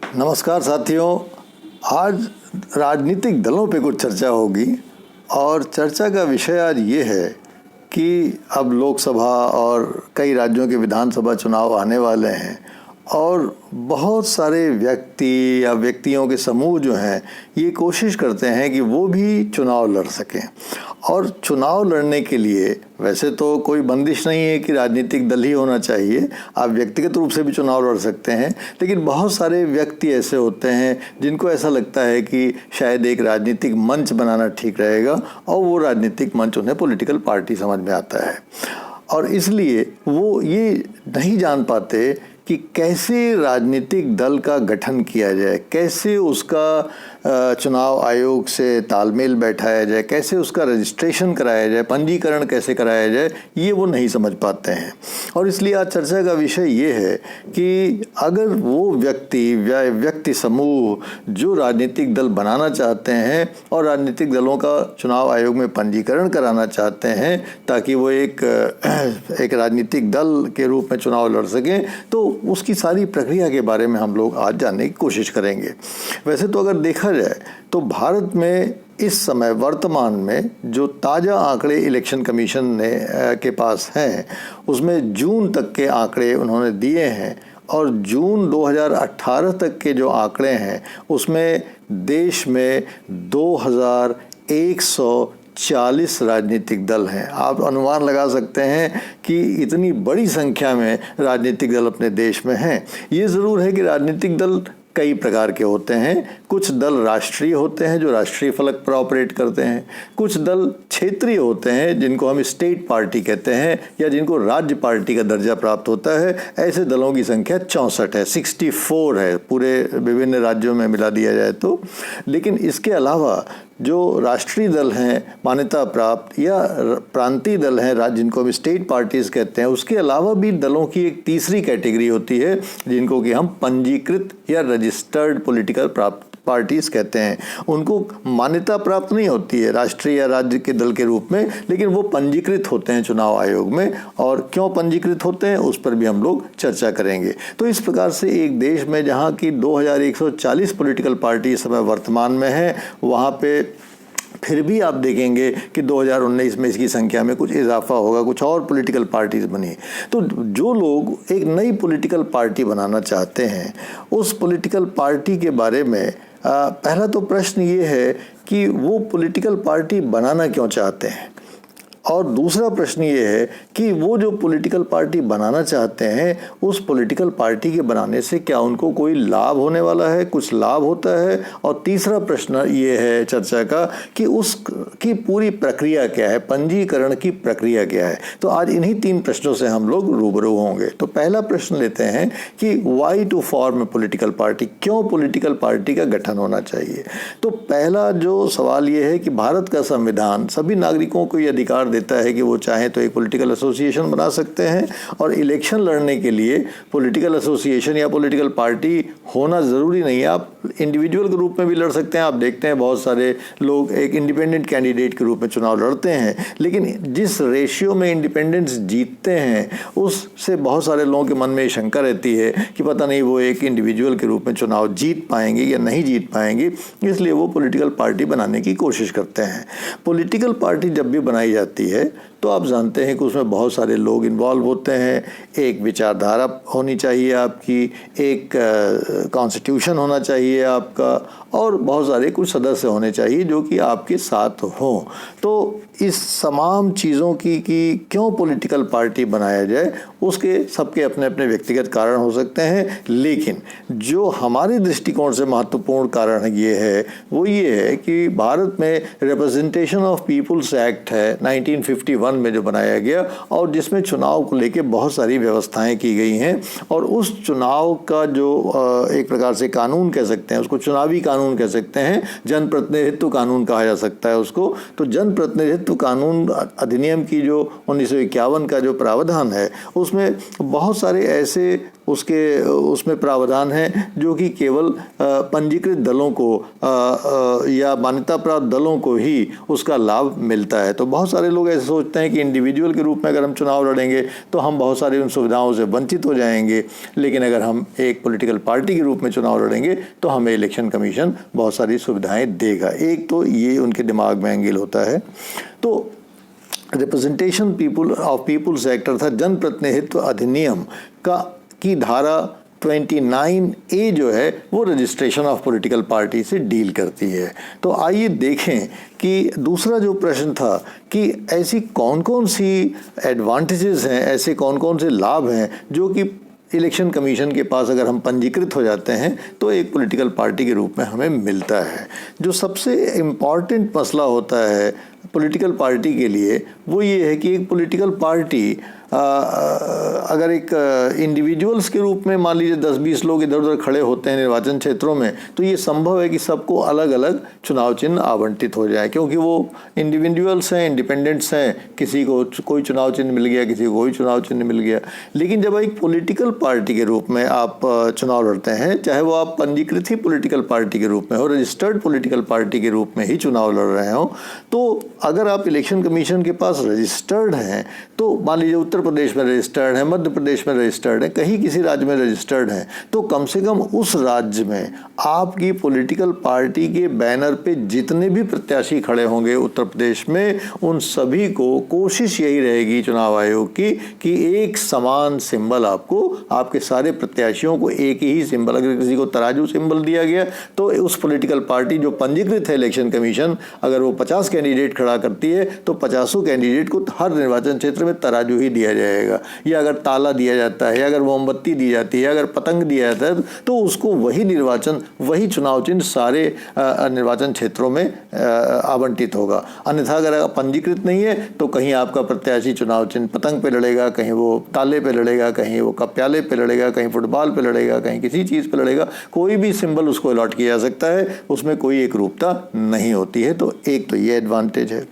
नमस्कार साथियों। आज राजनीतिक दलों पे कुछ चर्चा होगी और चर्चा का विषय आज ये है कि अब लोकसभा और कई राज्यों के विधानसभा चुनाव आने वाले हैं और बहुत सारे व्यक्ति या व्यक्तियों के समूह जो हैं ये कोशिश करते हैं कि वो भी चुनाव लड़ सकें। और चुनाव लड़ने के लिए वैसे तो कोई बंदिश नहीं है कि राजनीतिक दल ही होना चाहिए, आप व्यक्तिगत रूप से भी चुनाव लड़ सकते हैं, लेकिन बहुत सारे व्यक्ति ऐसे होते हैं जिनको ऐसा लगता है कि शायद एक राजनीतिक मंच बनाना ठीक रहेगा और वो राजनीतिक मंच उन्हें पॉलिटिकल पार्टी समझ में आता है और इसलिए वो ये नहीं जान पाते कि कैसे राजनीतिक दल का गठन किया जाए, कैसे उसका चुनाव आयोग से तालमेल बैठाया जाए, कैसे उसका रजिस्ट्रेशन कराया जाए, पंजीकरण कैसे कराया जाए, ये वो नहीं समझ पाते हैं। और इसलिए आज चर्चा का विषय ये है कि अगर वो व्यक्ति समूह जो राजनीतिक दल बनाना चाहते हैं और राजनीतिक दलों का चुनाव आयोग में पंजीकरण कराना चाहते हैं ताकि वो एक राजनीतिक दल के रूप में चुनाव लड़ सकें, तो उसकी सारी प्रक्रिया के बारे में हम लोग आज जानने की कोशिश करेंगे। वैसे तो अगर देखा जाए तो भारत में इस समय वर्तमान में जो ताज़ा आंकड़े इलेक्शन कमीशन ने के पास हैं उसमें जून तक के आंकड़े उन्होंने दिए हैं और जून 2018 तक के जो आंकड़े हैं उसमें देश में 2140 राजनीतिक दल हैं। आप अनुमान लगा सकते हैं कि इतनी बड़ी संख्या में राजनीतिक दल अपने देश में हैं। ये ज़रूर है कि राजनीतिक दल कई प्रकार के होते हैं। कुछ दल राष्ट्रीय होते हैं जो राष्ट्रीय फलक पर ऑपरेट करते हैं, कुछ दल क्षेत्रीय होते हैं जिनको हम स्टेट पार्टी कहते हैं या जिनको राज्य पार्टी का दर्जा प्राप्त होता है। ऐसे दलों की संख्या 64 है, 64 है पूरे विभिन्न राज्यों में मिला दिया जाए तो। लेकिन इसके अलावा जो राष्ट्रीय दल हैं मान्यता प्राप्त या प्रांतीय दल हैं जिनको हम स्टेट पार्टीज कहते हैं, उसके अलावा भी दलों की एक तीसरी कैटेगरी होती है जिनको कि हम पंजीकृत या रजिस्टर्ड पॉलिटिकल पार्टीज कहते हैं। उनको मान्यता प्राप्त नहीं होती है राष्ट्रीय या राज्य के दल के रूप में, लेकिन वो पंजीकृत होते हैं चुनाव आयोग में। और क्यों पंजीकृत होते हैं उस पर भी हम लोग चर्चा करेंगे। तो इस प्रकार से एक देश में जहाँ की 2140 पॉलिटिकल पार्टी इस समय वर्तमान में है, वहाँ पे फिर भी आप देखेंगे कि 2019 में इसकी संख्या में कुछ इजाफा होगा, कुछ और पॉलिटिकल पार्टीज बनी। तो जो लोग एक नई पॉलिटिकल पार्टी बनाना चाहते हैं उस पॉलिटिकल पार्टी के बारे में पहला तो प्रश्न ये है कि वो पॉलिटिकल पार्टी बनाना क्यों चाहते हैं, और दूसरा प्रश्न ये है कि वो जो पॉलिटिकल पार्टी बनाना चाहते हैं उस पॉलिटिकल पार्टी के बनाने से क्या उनको कोई लाभ होने वाला है, कुछ लाभ होता है। और तीसरा प्रश्न ये है चर्चा का कि उसकी पूरी प्रक्रिया क्या है, पंजीकरण की प्रक्रिया क्या है। तो आज इन्हीं तीन प्रश्नों से हम लोग रूबरू होंगे। तो पहला प्रश्न लेते हैं कि why to form a political party, क्यों पॉलिटिकल पार्टी का गठन होना चाहिए। तो पहला जो सवाल ये है कि भारत का संविधान सभी नागरिकों को ये अधिकार देता है कि वो चाहे तो एक पॉलिटिकल एसोसिएशन बना सकते हैं और इलेक्शन लड़ने के लिए पॉलिटिकल एसोसिएशन या पॉलिटिकल पार्टी होना ज़रूरी नहीं है। आप इंडिविजुअल के रूप में भी लड़ सकते हैं। आप देखते हैं बहुत सारे लोग एक इंडिपेंडेंट कैंडिडेट के रूप में चुनाव लड़ते हैं, लेकिन जिस रेशियो में इंडिपेंडेंट्स जीतते हैं उससे बहुत सारे लोगों के मन में शंका रहती है कि पता नहीं वो एक इंडिविजुअल के रूप में चुनाव जीत पाएंगे या नहीं जीत पाएंगे, इसलिए वो पॉलिटिकल पार्टी बनाने की कोशिश करते हैं। पॉलिटिकल पार्टी जब भी बनाई जाती है तो आप जानते हैं कि उसमें बहुत सारे लोग इन्वॉल्व होते हैं। एक विचारधारा होनी चाहिए आपकी, एक कॉन्स्टिट्यूशन होना चाहिए आपका, और बहुत सारे कुछ सदस्य होने चाहिए जो कि आपके साथ हों। तो इस तमाम चीज़ों की कि क्यों पॉलिटिकल पार्टी बनाया जाए उसके सबके अपने अपने व्यक्तिगत कारण हो सकते हैं, लेकिन जो हमारे दृष्टिकोण से महत्वपूर्ण कारण ये है वो ये है कि भारत में रिप्रेजेंटेशन ऑफ पीपुल्स एक्ट है 1951 में जो बनाया गया और जिसमें चुनाव को लेके बहुत सारी व्यवस्थाएं की गई हैं। और उस चुनाव का जो एक प्रकार से कानून कह सकते हैं, उसको चुनावी कानून कह सकते हैं, जनप्रतिनिधित्व कानून कहा जा सकता है उसको। तो जनप्रतिनिधित्व कानून अधिनियम की जो 1951 का जो प्रावधान है उसमें बहुत सारे ऐसे उसमें प्रावधान है जो कि केवल पंजीकृत दलों को या मान्यता प्राप्त दलों को ही उसका लाभ मिलता है। तो बहुत सारे लोग ऐसे सोचते हैं कि इंडिविजुअल के रूप में अगर हम चुनाव लड़ेंगे तो हम बहुत सारी उन सुविधाओं से वंचित हो जाएंगे, लेकिन अगर हम एक पॉलिटिकल पार्टी के रूप में चुनाव लड़ेंगे तो हमें इलेक्शन कमीशन बहुत सारी सुविधाएं देगा। एक तो ये उनके दिमाग में एंगल होता है। तो रिप्रेजेंटेशन पीपुल्स एक्ट अर्थात जन प्रतिनिधित्व अधिनियम की धारा 29A जो है वो रजिस्ट्रेशन ऑफ पॉलिटिकल पार्टी से डील करती है। तो आइए देखें कि दूसरा जो प्रश्न था कि ऐसी कौन कौन सी एडवांटेजेस हैं, ऐसे कौन कौन से लाभ हैं जो कि इलेक्शन कमीशन के पास अगर हम पंजीकृत हो जाते हैं तो एक पॉलिटिकल पार्टी के रूप में हमें मिलता है। जो सबसे इम्पॉर्टेंट मसला होता है पॉलिटिकल पार्टी के लिए वो ये है कि एक पॉलिटिकल पार्टी अगर एक इंडिविजुअल्स के रूप में मान लीजिए 10-20 लोग इधर उधर खड़े होते हैं निर्वाचन क्षेत्रों में, तो ये संभव है कि सबको अलग अलग चुनाव चिन्ह आवंटित हो जाए, क्योंकि वो इंडिविजुअल्स हैं, इंडिपेंडेंट्स हैं, किसी को कोई चुनाव चिन्ह मिल गया, किसी को कोई चुनाव चिन्ह मिल गया। लेकिन जब एक पॉलिटिकल पार्टी के रूप में आप चुनाव लड़ते हैं, चाहे वो आप पंजीकृत ही पॉलिटिकल पार्टी के रूप में हो, रजिस्टर्ड पॉलिटिकल पार्टी के रूप में ही चुनाव लड़ रहे हो, तो अगर आप इलेक्शन कमीशन के पास रजिस्टर्ड हैं, तो मान लीजिए उत्तर प्रदेश में रजिस्टर्ड है, मध्य प्रदेश में रजिस्टर्ड है, कहीं किसी राज्य में रजिस्टर्ड है, तो कम से कम उस राज्य में आपकी पॉलिटिकल पार्टी के बैनर पे जितने भी प्रत्याशी खड़े होंगे उत्तर प्रदेश में, उन सभी को कोशिश यही रहेगी चुनाव आयोग की कि एक समान सिंबल आपको, आपके सारे प्रत्याशियों को एक ही सिंबल, अगर किसी को तराजू सिंबल दिया गया तो उस पॉलिटिकल पार्टी जो पंजीकृत है इलेक्शन कमीशन, अगर वो 50 कैंडिडेट खड़ा करती है तो 50 कैंडिडेट को हर निर्वाचन क्षेत्र में तराजू ही दिया जाएगा, या अगर ताला दिया जाता है, या अगर मोमबत्ती दी जाती है, अगर पतंग दिया जाता है, तो उसको वही चुनाव चिन्ह सारे निर्वाचन क्षेत्रों में आवंटित होगा। अन्यथा अगर पंजीकृत नहीं है तो कहीं आपका प्रत्याशी चुनाव चिन्ह पतंग पे लड़ेगा, कहीं वो ताले पे लड़ेगा, कहीं वो प्याले पे लड़ेगा, कहीं फुटबॉल पे लड़ेगा, कहीं किसी चीज़ पे लड़ेगा, कोई भी सिंबल उसको अलॉट किया जा सकता है, उसमें कोई एक रूपता नहीं होती है। तो एक तो ये एडवांटेज है।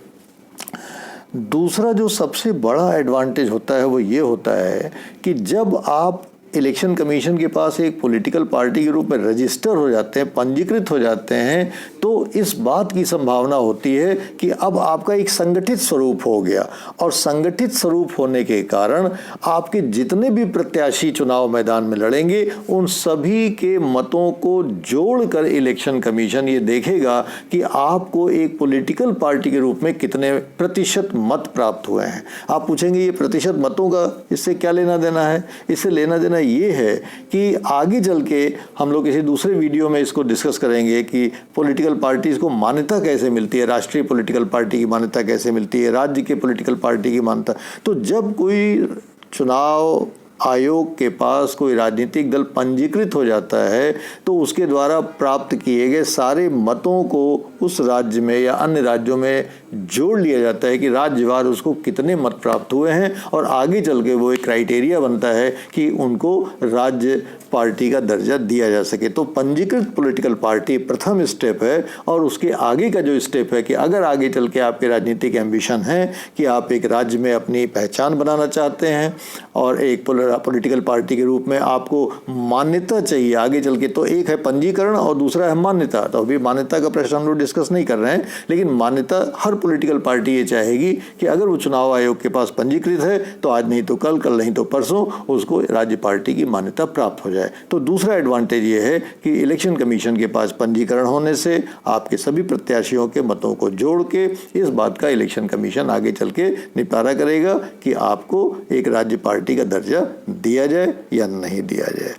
दूसरा जो सबसे बड़ा एडवांटेज होता है वो ये होता है कि जब आप इलेक्शन कमीशन के पास एक पॉलिटिकल पार्टी के रूप में रजिस्टर हो जाते हैं, पंजीकृत हो जाते हैं, तो इस बात की संभावना होती है कि अब आपका एक संगठित स्वरूप हो गया, और संगठित स्वरूप होने के कारण आपके जितने भी प्रत्याशी चुनाव मैदान में लड़ेंगे उन सभी के मतों को जोड़कर इलेक्शन कमीशन ये देखेगा कि आपको एक पॉलिटिकल पार्टी के रूप में कितने प्रतिशत मत प्राप्त हुए हैं। आप पूछेंगे ये प्रतिशत मतों का इससे क्या लेना देना है? इससे लेना देना ये है कि आगे चल के हम लोग किसी दूसरे वीडियो में इसको डिस्कस करेंगे कि पॉलिटिकल पार्टीज को मान्यता कैसे मिलती है, राष्ट्रीय पॉलिटिकल पार्टी की मान्यता कैसे मिलती है, राज्य के पॉलिटिकल पार्टी की मान्यता। तो जब कोई चुनाव आयोग के पास कोई राजनीतिक दल पंजीकृत हो जाता है तो उसके द्वारा प्राप्त किए गए सारे मतों को उस राज्य में या अन्य राज्यों में जोड़ लिया जाता है कि राज्यवार उसको कितने मत प्राप्त हुए हैं, और आगे चल के वो एक क्राइटेरिया बनता है कि उनको राज्य पार्टी का दर्जा दिया जा सके। तो पंजीकृत पॉलिटिकल पार्टी प्रथम स्टेप है, और उसके आगे का जो स्टेप है कि अगर आगे चल के आपके राजनीतिक एम्बिशन है कि आप एक राज्य में अपनी पहचान बनाना चाहते हैं और एक पॉलिटिकल पार्टी के रूप में आपको मान्यता चाहिए आगे चल के, तो एक है पंजीकरण और दूसरा है मान्यता। तो अभी मान्यता का प्रश्न हम लोग डिस्कस नहीं कर रहे हैं, लेकिन मान्यता हर पॉलिटिकल पार्टी ये चाहेगी कि अगर वो चुनाव आयोग के पास पंजीकृत है तो आज नहीं तो कल, कल नहीं तो परसों उसको राज्य पार्टी की मान्यता प्राप्त हो जाए। तो दूसरा एडवांटेज ये है कि इलेक्शन कमीशन के पास पंजीकरण होने से आपके सभी प्रत्याशियों के मतों को जोड़ के इस बात का इलेक्शन कमीशन आगे चल के निपटारा करेगा कि आपको एक राज्य पार्टी का दर्जा दिया जाए या नहीं दिया जाए।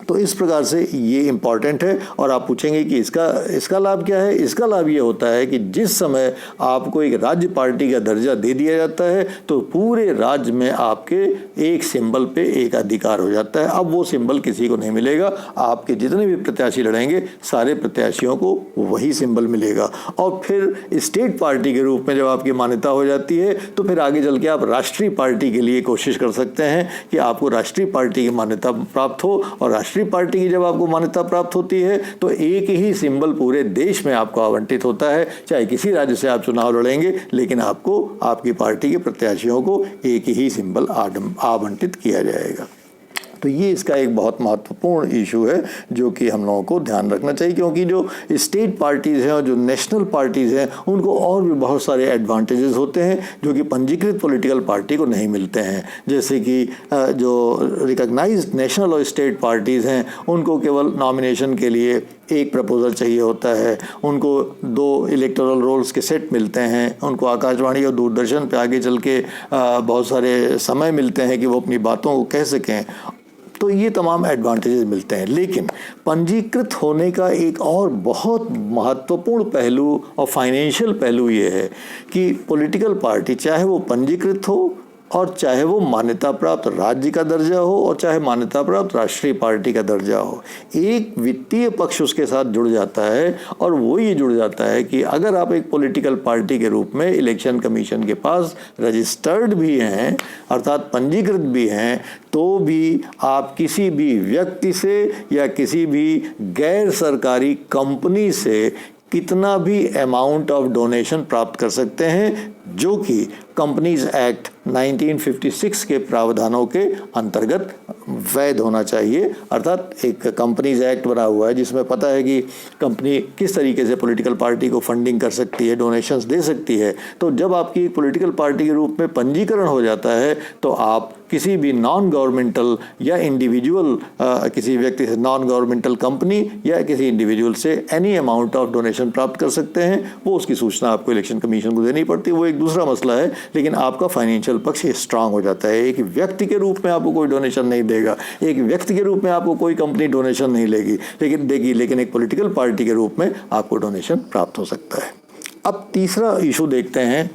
तो इस प्रकार से ये इम्पॉर्टेंट है। और आप पूछेंगे कि इसका लाभ क्या है? इसका लाभ ये होता है कि जिस समय आपको एक राज्य पार्टी का दर्जा दे दिया जाता है तो पूरे राज्य में आपके एक सिंबल पे एक अधिकार हो जाता है। अब वो सिंबल किसी को नहीं मिलेगा, आपके जितने भी प्रत्याशी लड़ेंगे सारे प्रत्याशियों को वही सिंबल मिलेगा। और फिर स्टेट पार्टी के रूप में जब आपकी मान्यता हो जाती है तो फिर आगे चल के आप राष्ट्रीय पार्टी के लिए कोशिश कर सकते हैं कि आपको राष्ट्रीय पार्टी की मान्यता प्राप्त हो। और राष्ट्रीय पार्टी की जब आपको मान्यता प्राप्त होती है तो एक ही सिंबल पूरे देश में आपको आवंटित होता है। चाहे किसी राज्य से आप चुनाव लड़ेंगे लेकिन आपको आपकी पार्टी के प्रत्याशियों को एक ही सिंबल आवंटित किया जाएगा। तो ये इसका एक बहुत महत्वपूर्ण इशू है जो कि हम लोगों को ध्यान रखना चाहिए, क्योंकि जो स्टेट पार्टीज़ हैं और जो नेशनल पार्टीज़ हैं उनको और भी बहुत सारे एडवांटेजेस होते हैं जो कि पंजीकृत पॉलिटिकल पार्टी को नहीं मिलते हैं। जैसे कि जो रिकॉग्नाइज्ड नेशनल और स्टेट पार्टीज़ हैं उनको केवल नॉमिनेशन के लिए एक प्रपोजल चाहिए होता है, उनको 2 इलेक्टोरल रोल्स के सेट मिलते हैं, उनको आकाशवाणी और दूरदर्शन पे आगे चल के बहुत सारे समय मिलते हैं कि वो अपनी बातों को कह सकें। तो ये तमाम एडवांटेजेस मिलते हैं। लेकिन पंजीकृत होने का एक और बहुत महत्वपूर्ण पहलू और फाइनेंशियल पहलू ये है कि पॉलिटिकल पार्टी, चाहे वो पंजीकृत हो और चाहे वो मान्यता प्राप्त राज्य का दर्जा हो और चाहे मान्यता प्राप्त राष्ट्रीय पार्टी का दर्जा हो, एक वित्तीय पक्ष उसके साथ जुड़ जाता है। और वो ये जुड़ जाता है कि अगर आप एक पॉलिटिकल पार्टी के रूप में इलेक्शन कमीशन के पास रजिस्टर्ड भी हैं, अर्थात पंजीकृत भी हैं, तो भी आप किसी भी व्यक्ति से या किसी भी गैर सरकारी कंपनी से कितना भी अमाउंट ऑफ डोनेशन प्राप्त कर सकते हैं, जो कि कंपनीज एक्ट 1956 के प्रावधानों के अंतर्गत वैध होना चाहिए। अर्थात एक कंपनीज एक्ट बना हुआ है जिसमें पता है कि कंपनी किस तरीके से पॉलिटिकल पार्टी को फंडिंग कर सकती है, डोनेशंस दे सकती है। तो जब आपकी एक पॉलिटिकल पार्टी के रूप में पंजीकरण हो जाता है तो आप किसी भी नॉन गवर्नमेंटल या इंडिविजुअल किसी व्यक्ति से, नॉन गवर्नमेंटल कंपनी या किसी इंडिविजुअल से एनी अमाउंट ऑफ डोनेशन प्राप्त कर सकते हैं। वो उसकी सूचना आपको इलेक्शन कमीशन को देनी पड़ती है, वो एक दूसरा मसला है, लेकिन आपका फाइनेंशियल पक्ष स्ट्रांग हो जाता है। एक व्यक्ति के रूप में आपको कोई डोनेशन नहीं देगा, एक व्यक्ति के रूप में आपको कोई कंपनी डोनेशन नहीं लेकिन एक पॉलिटिकल पार्टी के रूप में आपको डोनेशन प्राप्त हो सकता है। अब तीसरा इशू देखते हैं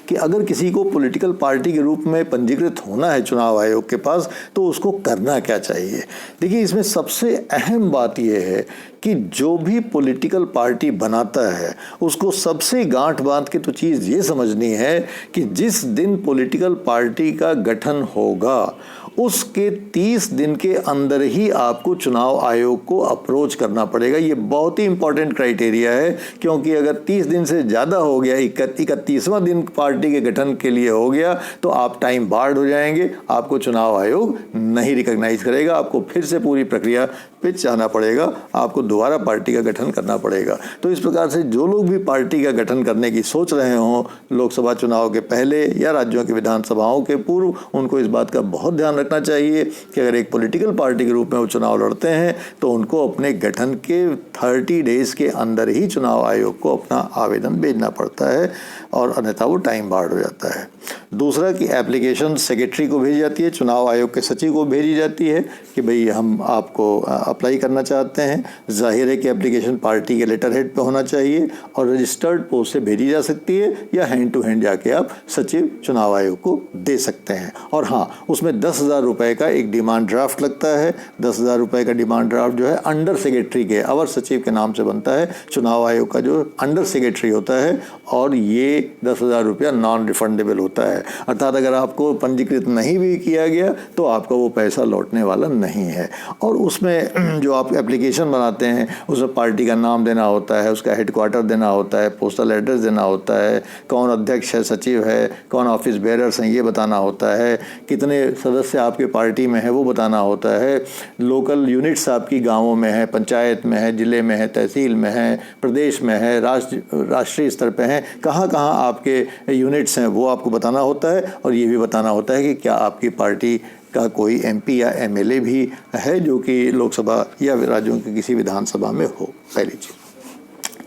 कि अगर किसी को पॉलिटिकल पार्टी के रूप में पंजीकृत होना है चुनाव आयोग के पास, तो उसको करना क्या चाहिए। देखिए, इसमें सबसे अहम बात यह है कि जो भी पॉलिटिकल पार्टी बनाता है उसको सबसे गांठ बांध के तो चीज़ ये समझनी है कि जिस दिन पॉलिटिकल पार्टी का गठन होगा उसके 30 दिन के अंदर ही आपको चुनाव आयोग को अप्रोच करना पड़ेगा। ये बहुत ही इंपॉर्टेंट क्राइटेरिया है, क्योंकि अगर 30 दिन से ज़्यादा हो गया, 31वां दिन पार्टी के गठन के लिए हो गया, तो आप टाइम बार्ड हो जाएंगे, आपको चुनाव आयोग नहीं रिकॉग्नाइज करेगा, आपको फिर से पूरी प्रक्रिया पे जाना पड़ेगा, आपको दोबारा पार्टी का गठन करना पड़ेगा। तो इस प्रकार से जो लोग भी पार्टी का गठन करने की सोच रहे हों लोकसभा चुनाव के पहले या राज्यों की विधानसभाओं के पूर्व, उनको इस बात का बहुत ध्यान रखना चाहिए कि अगर एक पॉलिटिकल पार्टी के रूप में वो चुनाव लड़ते हैं तो उनको अपने गठन के 30 डेज के अंदर ही चुनाव आयोग को अपना आवेदन भेजना पड़ता है, और अन्यथा वो टाइम बार्ड हो जाता है। दूसरा कि एप्लीकेशन सेक्रेटरी को भेजी जाती है, चुनाव आयोग के सचिव को भेजी जाती है कि भाई हम आपको अप्लाई करना चाहते हैं। जाहिर है कि एप्लीकेशन पार्टी के लेटर हेड पे होना चाहिए और रजिस्टर्ड पोस्ट से भेजी जा सकती है, या हैंड टू हैंड जाके आप सचिव चुनाव आयोग को दे सकते हैं। और हाँ, उसमें 10,000 रुपये का एक डिमांड ड्राफ्ट लगता है। 10,000 रुपये का डिमांड ड्राफ्ट जो है अंडर सेक्रेटरी के, अवर सचिव के नाम से बनता है, चुनाव आयोग का जो अंडर सेक्रेटरी होता है, और ये 10,000 रुपया नॉन रिफंडेबल होता है। अर्थात अगर आपको पंजीकृत नहीं भी किया गया तो आपका वो पैसा लौटने वाला नहीं है। और उसमें जो आप एप्लीकेशन बनाते हैं उसमें पार्टी का नाम देना होता है, उसका हेडक्वार्टर देना होता है, पोस्टल एड्रेस देना होता है, कौन अध्यक्ष है, सचिव है, कौन ऑफिस बेयरर्स हैं ये बताना होता है, कितने सदस्य आपके पार्टी में है वो बताना होता है, लोकल यूनिट्स आपकी गाँवों में है, पंचायत में है, ज़िले में है, तहसील में है, प्रदेश में है, राष्ट्रीय स्तर पर हैं, कहाँ कहाँ आपके यूनिट्स हैं वो आपको बताना होता है। और ये भी बताना होता है कि क्या आपकी पार्टी का कोई एमपी या एमएलए भी है जो कि लोकसभा या राज्यों की किसी विधानसभा में हो, पहली चीज़।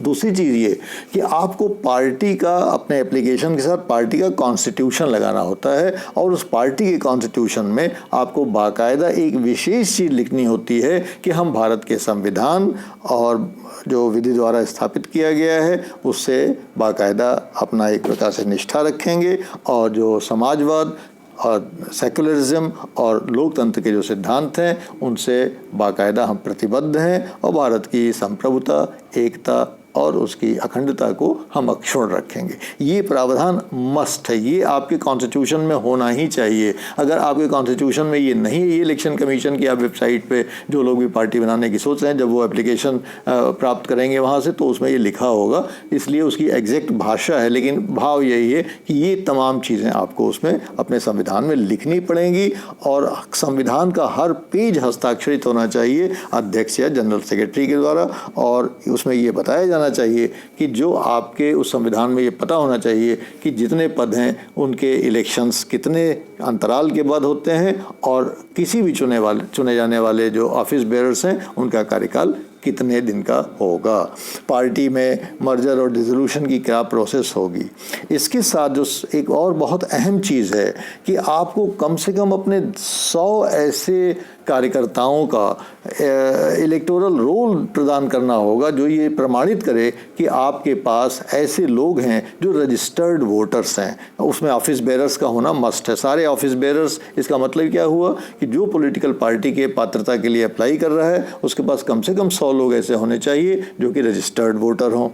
दूसरी चीज़ ये कि आपको पार्टी का, अपने एप्लीकेशन के साथ पार्टी का कॉन्स्टिट्यूशन लगाना होता है, और उस पार्टी के कॉन्स्टिट्यूशन में आपको बाकायदा एक विशेष चीज़ लिखनी होती है कि हम भारत के संविधान और जो विधि द्वारा स्थापित किया गया है उससे बाकायदा अपना एक प्रकार से निष्ठा रखेंगे, और जो समाजवाद और सेकुलरिज्म और लोकतंत्र के जो सिद्धांत हैं उनसे बाकायदा हम प्रतिबद्ध हैं, और भारत की संप्रभुता, एकता, और उसकी अखंडता को हम अक्षुण्ण रखेंगे। ये प्रावधान मस्ट है, ये आपके कॉन्स्टिट्यूशन में होना ही चाहिए। अगर आपके कॉन्स्टिट्यूशन में ये नहीं है, ये इलेक्शन कमीशन की आप वेबसाइट पे जो लोग भी पार्टी बनाने की सोच रहे हैं, जब वो एप्लीकेशन प्राप्त करेंगे वहाँ से, तो उसमें ये लिखा होगा, इसलिए उसकी एग्जैक्ट भाषा है, लेकिन भाव यही है कि ये तमाम चीज़ें आपको उसमें अपने संविधान में लिखनी पड़ेंगी और संविधान का हर पेज हस्ताक्षरित होना चाहिए अध्यक्ष या जनरल सेक्रेटरी के द्वारा। और उसमें ये बताया जाना चाहिए कि जो आपके उस संविधान में ये पता होना चाहिए कि जितने पद हैं उनके इलेक्शंस कितने अंतराल के बाद होते हैं और किसी भी चुने जाने वाले जो ऑफिस बेयरर्स हैं उनका कार्यकाल कितने दिन का होगा, पार्टी में मर्जर और डिसोल्यूशन की क्या प्रोसेस होगी। इसके साथ जो एक और बहुत अहम चीज़ है कि आपको कम से कम अपने 100 ऐसे कार्यकर्ताओं का इलेक्टोरल रोल प्रदान करना होगा जो ये प्रमाणित करे कि आपके पास ऐसे लोग हैं जो रजिस्टर्ड वोटर्स हैं। उसमें ऑफिस बेयरर्स का होना मस्ट है, सारे ऑफिस बेयरर्स। इसका मतलब क्या हुआ कि जो पॉलिटिकल पार्टी के पात्रता के लिए अप्लाई कर रहा है उसके पास कम से कम 100 लोग ऐसे होने चाहिए जो कि रजिस्टर्ड वोटर हों।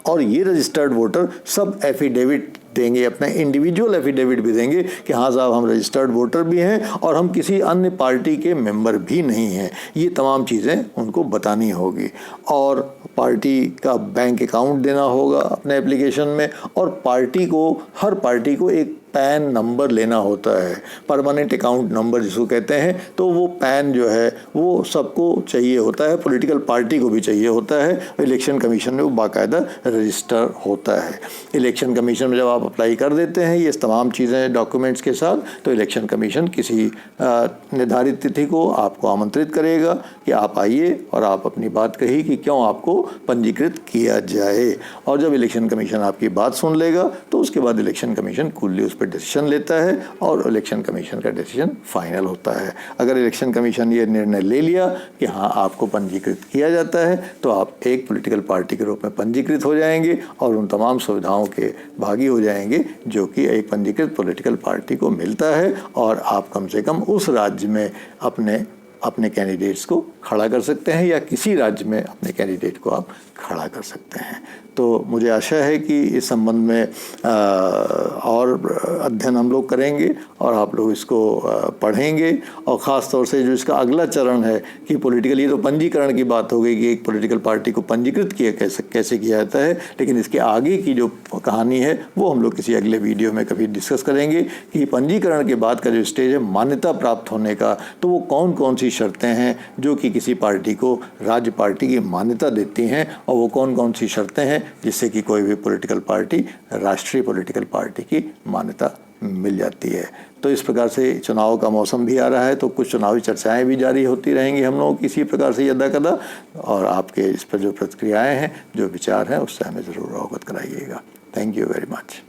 और ये रजिस्टर्ड वोटर सब एफिडेविट देंगे, अपने इंडिविजुअल एफिडेविट भी देंगे कि हाँ साहब हम रजिस्टर्ड वोटर भी हैं और हम किसी अन्य पार्टी के मेंबर भी नहीं हैं। ये तमाम चीज़ें उनको बतानी होगी और पार्टी का बैंक अकाउंट देना होगा अपने एप्लीकेशन में। और पार्टी को, हर पार्टी को एक पैन नंबर लेना होता है, परमानेंट अकाउंट नंबर जिसको कहते हैं। तो वो पैन जो है वो सबको चाहिए होता है, पॉलिटिकल पार्टी को भी चाहिए होता है। इलेक्शन कमीशन में वो बाकायदा रजिस्टर होता है। इलेक्शन कमीशन में जब आप अप्लाई कर देते हैं ये तमाम चीज़ें डॉक्यूमेंट्स के साथ, तो इलेक्शन कमीशन किसी निर्धारित तिथि को आपको आमंत्रित करेगा कि आप आइए और आप अपनी बात कही कि क्यों आपको पंजीकृत किया जाए। और जब इलेक्शन कमीशन आपकी बात सुन लेगा तो उसके बाद इलेक्शन कमीशन कूलली उस पर डिसीजन लेता है और इलेक्शन कमीशन का डिसीजन फाइनल होता है। अगर इलेक्शन कमीशन ये निर्णय ले लिया कि हाँ आपको पंजीकृत किया जाता है तो आप एक पॉलिटिकल पार्टी के रूप में पंजीकृत हो जाएंगे और उन तमाम सुविधाओं के भागी हो जाएंगे जो कि एक पंजीकृत पॉलिटिकल पार्टी को मिलता है। और आप कम से कम उस राज्य में अपने कैंडिडेट्स को खड़ा कर सकते हैं या किसी राज्य में अपने कैंडिडेट को आप खड़ा कर सकते हैं। तो मुझे आशा है कि इस संबंध में और अध्ययन हम लोग करेंगे और आप लोग इसको पढ़ेंगे। और ख़ास तौर से जो इसका अगला चरण है कि पॉलिटिकल, ये तो पंजीकरण की बात हो गई कि एक पॉलिटिकल पार्टी को पंजीकृत कैसे किया जाता है, लेकिन इसके आगे की जो कहानी है वो हम लोग किसी अगले वीडियो में कभी डिस्कस करेंगे कि पंजीकरण के बाद का जो स्टेज है मान्यता प्राप्त होने का, तो वो कौन कौन सी शर्तें हैं जो कि किसी पार्टी को राज्य पार्टी की मान्यता देती हैं और वो कौन कौन सी शर्तें हैं जिससे कि कोई भी पॉलिटिकल पार्टी राष्ट्रीय पॉलिटिकल पार्टी की मान्यता मिल जाती है। तो इस प्रकार से चुनाव का मौसम भी आ रहा है तो कुछ चुनावी चर्चाएं भी जारी होती रहेंगी हम लोगों की इसी प्रकार से यदा कदा। और आपके इस पर जो प्रतिक्रियाएं हैं, जो विचार हैं, उससे हमें ज़रूर अवगत कराइएगा। Thank you very much.